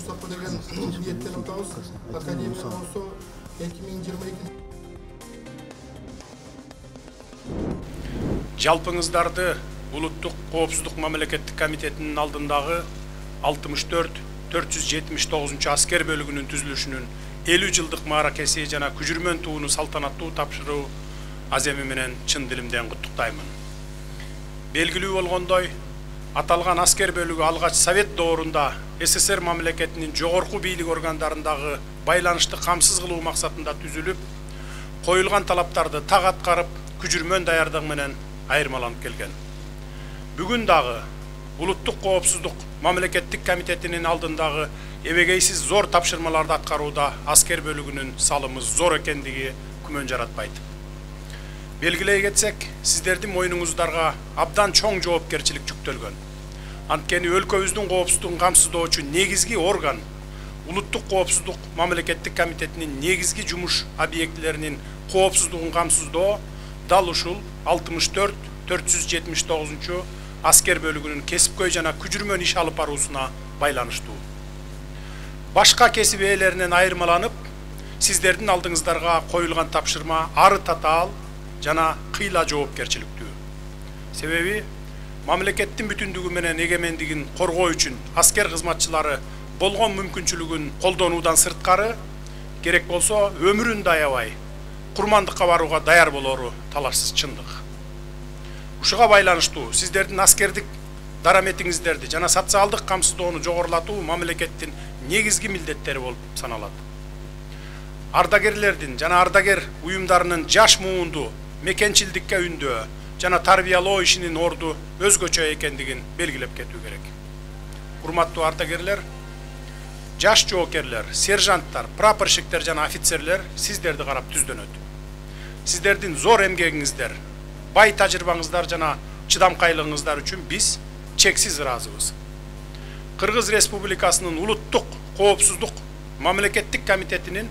Мустафа деген ниеттен отабыз. Академия болсо 2022 Жалпыңыздарды Улуттук Коопсуздук мамлекеттик комитетинин алдындагы 64-479 аскер бөлүгүнүн түзүлүшүнүн 50 жылдык мааракеси жана күжүрмөн тууну салтанаттуу тапшыруу аземи менен чын дилимден куттуктаймын. Белгилүү болгондой, аталган аскер бөлүгү алгач Совет доорунда СССР мамлекетинин жогорку бийлик органдарындагы байланышты камсыз кылуу максатында түзүлүп, коюлган талаптарды так аткарып, күжүрмөн даярдыгы менен айырмаланып келген. Бүгүн дагы Улуттук Коопсуздук мамлекеттик комитетинин алдындагы эбегейсиз зор тапшырмаларды аткарууда аскер бөлүгүнүн салымы зор экендиги күмөн жаратпайт. Белгилей кетсек, сиздердин мойнуңуздарга абдан чоң жоопкерчилик жүктөлгөн. Анткени өлкөбүздүн коопсуздугун камсыздоочу негизги орган Улуттук Коопсуздук мамлекеттик комитетинин негизги жумуш объектилеринин коопсуздугун камсыздоо дал ушул 64-479 аскер бөлүгүнүн кесипкөй жана күжүрмөн иш алып баруусуна байланыштуу. Башка кесип ээлеринен айырмаланып, сиздердин алдыңыздарга коюлган тапшырма ары татаал жана кыйла жоопкерчиликтүү. Себеби мамлекеттин бүтүндүгү менен эгемендигин коргоо үчүн аскер кызматчылары болгон мүмкүнчүлүгүн колдонуудан сырткары, керек болсо өмүрүн да аябай курмандыкка барууга даяр болору талашсыз чындык. Ушуга байланыштуу сиздердин аскердик дараметиңиздерди жана социалдык камсыздоону жогорулатуу мамлекеттин негизги милдеттери болуп саналат. Ардагерлердин жана ардагер уюмдарынын жаш муунду мекенчилдикке үндөө жана тарбиялоо ишинин орду өзгөчө экендигин белгилеп кетүү керек. Урматтуу ардагерлер, жаш жоокерлер, сержанттар, прапорщиктер жана офицерлер сиздерди карап түздөнөт. Сиздердин зор эмгегиңиздер, бай тажрыйбаңыздар жана чыдамкайлыгыңыздар үчүн биз чексиз ыраазыбыз. Кыргыз Республикасынын Улуттук Коопсуздук мамлекеттик комитетинин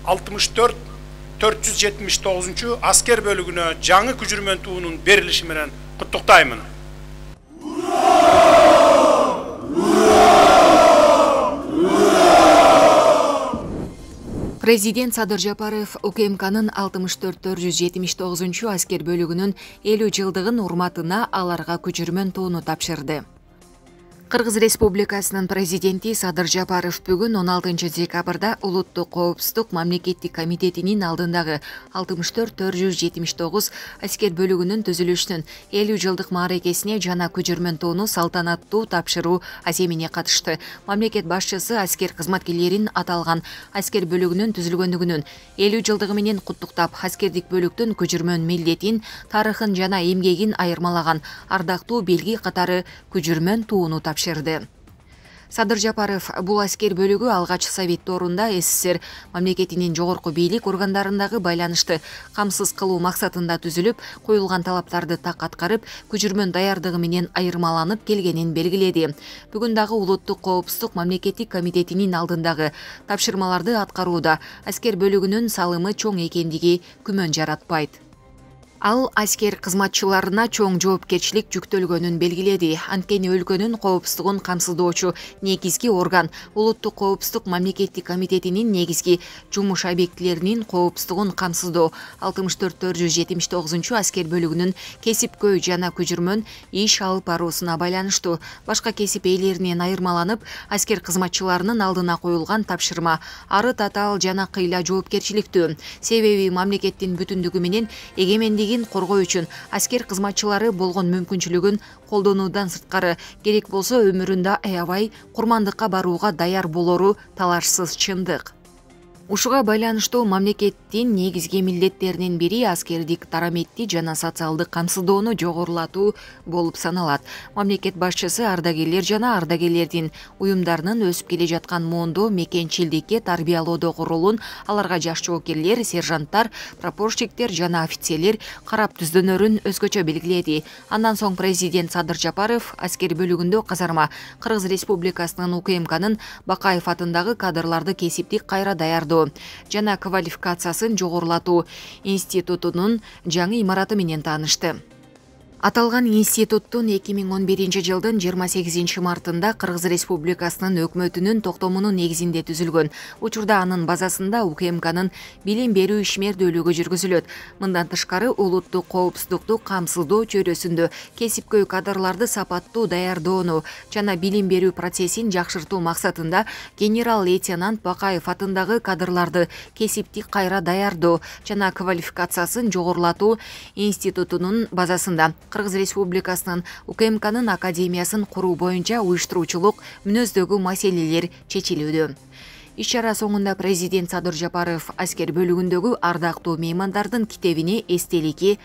64-479 аскер бөлүгүнө жаңы күжүрмөн туунун берилиши менен куттуктаймын. Президент Садыр Жапаров УКМКнын 64-479 аскер бөлүгүнүн 50 жылдыгын урматына аларга күжүрмөн тууну тапшырды. Кыргыз Республикасынын президенти Садыр Жапаров бүгүн 16 декабрда Улуттук Коопсуздук мамлекеттик комитетинин алдындагы 64-479 аскер бөлүгүнүн түзүлүшүнүн 50 жылдык мааракесине жана күжүрмөн тууну салтанаттуу тапшыруу аземине катышты. Мамлекет башчысы аскер кызматкерлерин аталган аскер бөлүгүнүн түзүлгөндүгүнүн 50 жылдыгы менен куттуктап, аскердик бөлүктүн күжүрмөн милдетин, тарыхын жана эмгегин айырмалаган ардактуу белги катары күжүрмөн тууну тапшырды. Садыр Жапаров бул аскер бөлүгү алгач Совет доорунда СССР мамлекетинин жогорку бийлик органдарындагы байланышты камсыз кылуу максатында түзүлүп, коюлган талаптарды так аткарып, күжүрмөн даярдыгы менен айырмаланып келгенин белгиледи. Бүгүн дагы Улуттук Коопсуздук мамлекеттик комитетинин алдындагы тапшырмаларды аткарууда аскер бөлүгүнүн салымы чоң экендиги күмөн жаратпайт. Ал аскер кызматчыларына чоң жоопкерчилик жүктөлгөнүн белгиледи. Анткени өлкөнүн коопсуздугун камсыздоочу негизги орган Улуттук Коопсуздук мамлекеттик комитетинин негизги жумуш объектилеринин коопсуздугун камсыздоо 64-479 аскер бөлүгүнүн кесипкөй жана күжүрмөн иш алып баруусуна байланыштуу. Башка кесип ээлеринен айырмаланып, аскер кызматчыларынын алдына коюлган тапшырма ары татаал жана кыйла жоопкерчиликтүү. Себеби мамлекеттин бүтүндүгү менен эгемендигин коргоо үчүн аскер кызматчылары болгон мүмкүнчүлүгүн колдонуудан сырткары, керек болсо өмүрүндө аябай курмандыкка барууга даяр болору талашсыз чындык. Ушуга байланыштуу мамлекеттин негизги милдеттеринин бири аскердик дараметти жана социалдык камсыздоону жогорулатуу болуп саналат. Мамлекет башчысы ардагерлер жана ардагерлердин уюмдарынын өсүп келе жаткан муунду мекенчилдикке тарбиялоодогу ролун аларга жаш жоокерлер, сержанттар, прапорщиктер жана офицерлер карап түздөнөрүн өзгөчө белгиледи. Андан соң президент Садыр Жапаров аскер бөлүгүндө казарма Кыргыз Республикасынын УКМКнын Бакаев атындагы кадрларды кесиптик кайра даярдоо жана квалификациясын жогорулатуу институтунун жаңы имараты менен таанышты. Аталган институттун 2011 жылдын 28 мартында Кыргыз Республикасынын өкмөтүнүн токтомунун негизинде түзүлгөн. Учурда анын базасында УКМКнын билим берүү ишмердүүлүгү жүргүзүлөт. Мындан тышкары улуттук коопсуздукту камсыздоо чөйрөсүндө кесипкөй кадрларды сапаттуу даярдоону жана билим берүү процессин жакшыртуу максатында генерал-лейтенант Бакаев атындагы кадрларды кесиптик кайра даярдоо жана квалификациясын жогорулатуу институтунун базасында Кыргыз Республикасынын УКМКнын академиясын куруу боюнча уюштуруучулук мүнөздөгү маселелер чечилүүдө. Иш-чара соңунда президент Садыр Жапаров аскер бөлүгүндөгү ардактуу меймандардын китебине эстеликти